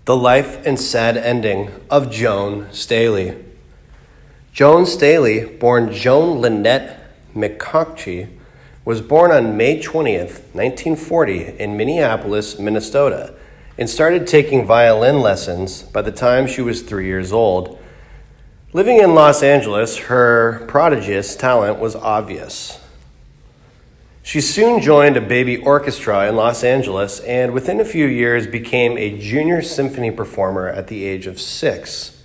The life and sad ending of Joan Staley. Joan Staley, born Joan Lynette McConkey, was born on May 20th, 1940 in Minneapolis, Minnesota, and started taking violin lessons by the time she was 3 years old. Living in Los Angeles, her prodigious talent was obvious. She soon joined a baby orchestra in Los Angeles and within a few years became a junior symphony performer at the age of 6.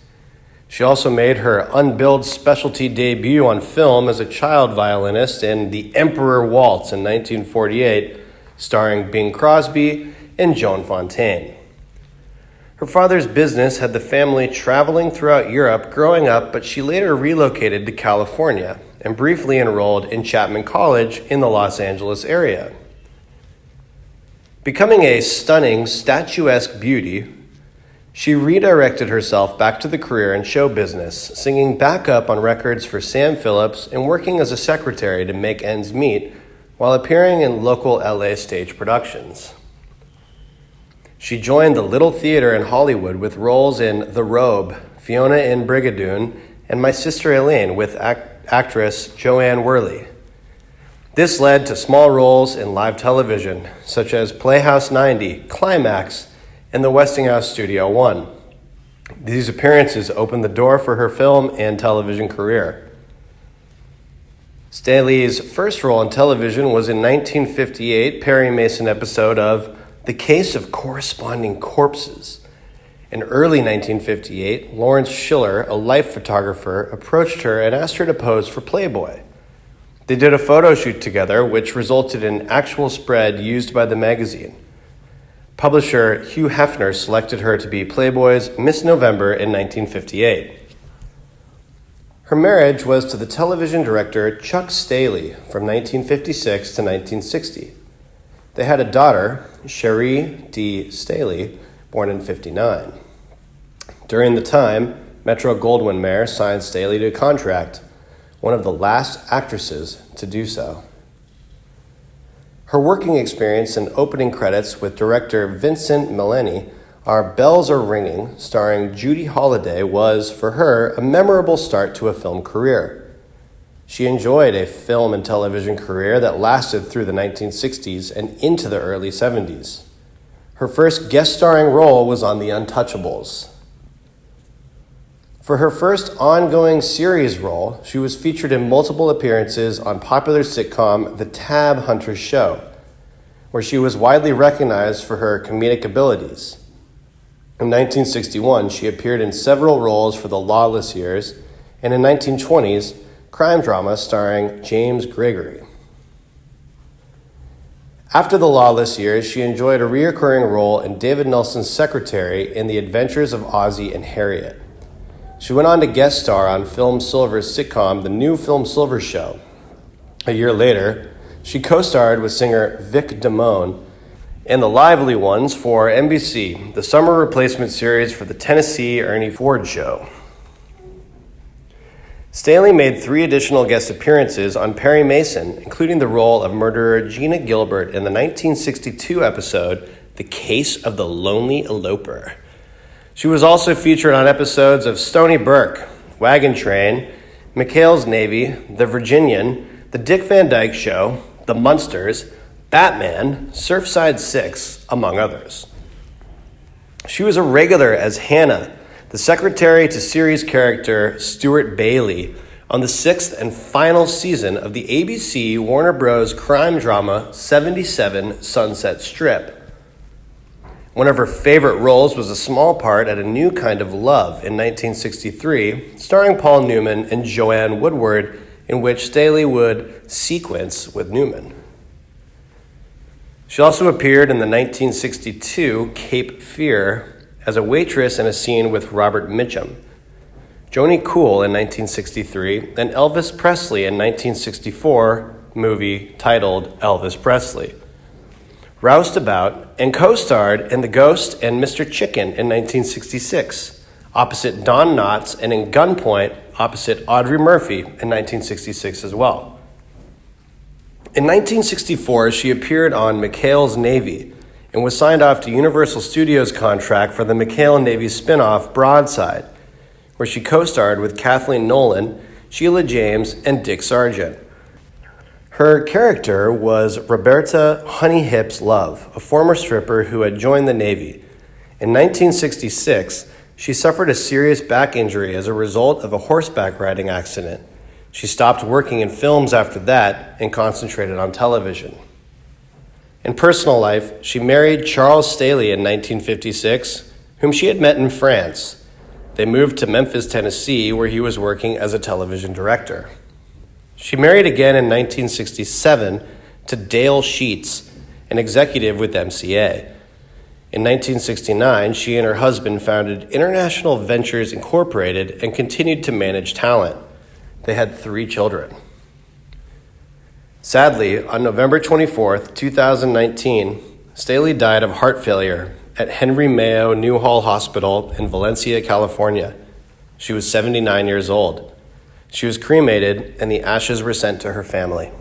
She also made her unbilled specialty debut on film as a child violinist in The Emperor Waltz in 1948, starring Bing Crosby and Joan Fontaine. Her father's business had the family traveling throughout Europe growing up, but she later relocated to California and briefly enrolled in Chapman College in the Los Angeles area. Becoming a stunning, statuesque beauty, she redirected herself back to the career in show business, singing backup on records for Sam Phillips and working as a secretary to make ends meet while appearing in local LA stage productions. She joined the Little Theater in Hollywood with roles in The Robe, Fiona in Brigadoon, and My Sister Elaine with actress Joanne Worley. This led to small roles in live television, such as Playhouse 90, Climax, and the Westinghouse Studio One. These appearances opened the door for her film and television career. Staley's first role in television was in 1958 Perry Mason episode of The Case of Corresponding Corpses. In early 1958, Lawrence Schiller, a life photographer, approached her and asked her to pose for Playboy. They did a photo shoot together, which resulted in an actual spread used by the magazine. Publisher Hugh Hefner selected her to be Playboy's Miss November in 1958. Her marriage was to the television director Chuck Staley from 1956 to 1960. They had a daughter, Cherie D. Staley, born in 1959. During the time, Metro-Goldwyn-Mayer signed Staley to a contract, one of the last actresses to do so. Her working experience and opening credits with director Vincent Milleni are Bells Are Ringing, starring Judy Holliday, was, for her, a memorable start to a film career. She enjoyed a film and television career that lasted through the 1960s and into the early 70s. Her first guest starring role was on The Untouchables. For her first ongoing series role, she was featured in multiple appearances on popular sitcom The Tab Hunters Show, where she was widely recognized for her comedic abilities. In 1961, she appeared in several roles for The Lawless Years, and in 1920s, crime drama starring James Gregory. After The Lawless Years, she enjoyed a recurring role in David Nelson's secretary in The Adventures of Ozzie and Harriet. She went on to guest star on Film Silver's sitcom The New Film Silver Show. A year later, she co-starred with singer Vic Damone in The Lively Ones for NBC, the summer replacement series for the Tennessee Ernie Ford Show. Staley made 3 additional guest appearances on Perry Mason, including the role of murderer Gina Gilbert in the 1962 episode The Case of the Lonely Eloper. She was also featured on episodes of Stony Burke, Wagon Train, McHale's Navy, The Virginian, The Dick Van Dyke Show, The Munsters, Batman, Surfside 6, among others. She was a regular as Hannah, the secretary to series character Stuart Bailey, on the 6th and final season of the ABC Warner Bros. Crime drama 77 Sunset Strip. One of her favorite roles was a small part at A New Kind of Love in 1963, starring Paul Newman and Joanne Woodward, in which Staley would sequence with Newman. She also appeared in the 1962 Cape Fear as a waitress in a scene with Robert Mitchum, Joni Cool in 1963, and Elvis Presley in 1964 movie titled Elvis Presley. Roustabout, and co-starred in The Ghost and Mr. Chicken in 1966, opposite Don Knotts, and in Gunpoint, opposite Audrey Murphy in 1966 as well. In 1964, she appeared on McHale's Navy and was signed off to Universal Studios' contract for the McHale Navy spin-off Broadside, where she co-starred with Kathleen Nolan, Sheila James, and Dick Sargent. Her character was Roberta Honey Hips Love, a former stripper who had joined the Navy. In 1966, she suffered a serious back injury as a result of a horseback riding accident. She stopped working in films after that and concentrated on television. In personal life, she married Charles Staley in 1956, whom she had met in France. They moved to Memphis, Tennessee, where he was working as a television director. She married again in 1967 to Dale Sheets, an executive with MCA. In 1969, she and her husband founded International Ventures Incorporated and continued to manage talent. They had 3 children. Sadly, on November 24, 2019, Staley died of heart failure at Henry Mayo Newhall Hospital in Valencia, California. She was 79 years old. She was cremated, and the ashes were sent to her family.